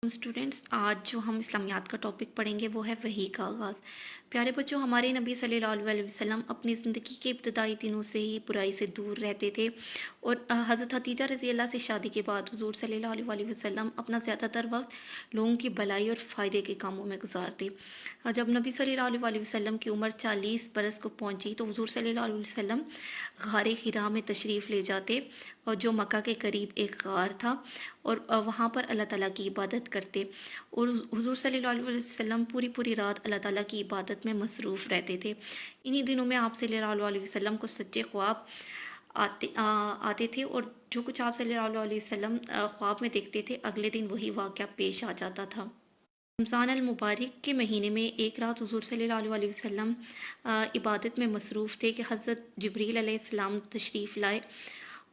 Students, آج جو ہم اسلامیات کا ٹاپک پڑھیں گے وہ ہے وحی کا آغاز۔ پیارے بچوں، ہمارے نبی صلی اللہ علیہ وسلم اپنی زندگی کے ابتدائی دنوں سے ہی برائی سے دور رہتے تھے، اور حضرت خدیجہ رضی اللہ سے شادی کے بعد حضور صلی اللہ علیہ وسلم اپنا زیادہ تر وقت لوگوں کی بھلائی اور فائدے کے کاموں میں گزارتے۔ جب نبی صلی اللہ علیہ وسلم کی عمر 40 برس کو پہنچی تو حضور صلی اللہ علیہ وسلم غار حرا میں تشریف لے جاتے، اور جو مکہ کے قریب ایک غار تھا، اور وہاں پر اللہ تعالیٰ کی عبادت کرتے، اور حضور صلی اللہ علیہ وسلم پوری رات اللہ تعالیٰ کی عبادت میں مصروف رہتے تھے۔ انہی دنوں میں آپ صلی اللہ علیہ وسلم کو سچے خواب آتے تھے، اور جو کچھ آپ صلی اللہ علیہ وسلم خواب میں دیکھتے تھے اگلے دن وہی واقعہ پیش آ جاتا تھا۔ رمضان المبارک کے مہینے میں ایک رات حضور صلی اللہ علیہ وسلم عبادت میں مصروف تھے کہ حضرت جبریل علیہ السلام تشریف لائے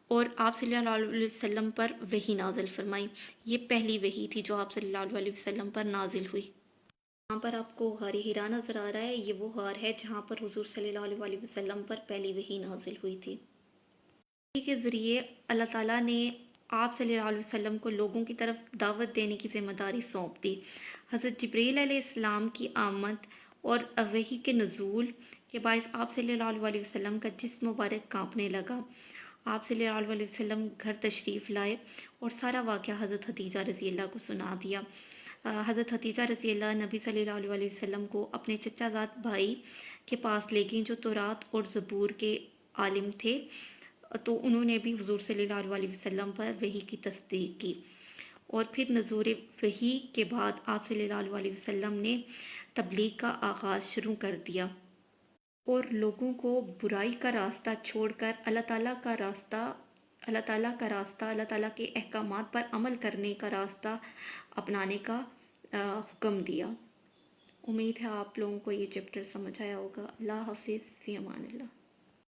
اور آپ صلی اللہ علیہ وسلم پر وحی نازل فرمائی۔ یہ پہلی وحی تھی جو آپ صلی اللہ علیہ وسلم پر نازل ہوئی۔ یہاں پر آپ کو غار حرا نظر آ رہا ہے، یہ وہ غار ہے جہاں پر حضور صلی اللہ علیہ وسلم پر پہلی وحی نازل ہوئی تھی۔ وحی کے ذریعے اللہ تعالیٰ نے آپ صلی اللہ علیہ وسلم کو لوگوں کی طرف دعوت دینے کی ذمہ داری سونپ دی۔ حضرت جبریل علیہ السلام کی آمد اور وحی کے نزول کے باعث آپ صلی اللہ علیہ وسلم کا جسم مبارک کانپنے لگا۔ آپ صلی اللہ علیہ وسلم گھر تشریف لائے اور سارا واقعہ حضرت خدیجہ رضی اللہ کو سنا دیا۔ حضرت خدیجہ رضی اللہ نبی صلی اللہ علیہ وسلم کو اپنے چچا زاد بھائی کے پاس لے گئیں جو تورات اور زبور کے عالم تھے، تو انہوں نے بھی حضور صلی اللہ علیہ وسلم پر وحی کی تصدیق کی، اور پھر نزول وحی کے بعد آپ صلی اللہ علیہ وسلم نے تبلیغ کا آغاز شروع کر دیا اور لوگوں کو برائی کا راستہ چھوڑ کر اللہ تعالیٰ کا راستہ، اللہ تعالیٰ کے احکامات پر عمل کرنے کا راستہ اپنانے کا حکم دیا۔ امید ہے آپ لوگوں کو یہ چیپٹر سمجھ آیا ہوگا۔ اللہ حافظ، فی امان اللہ۔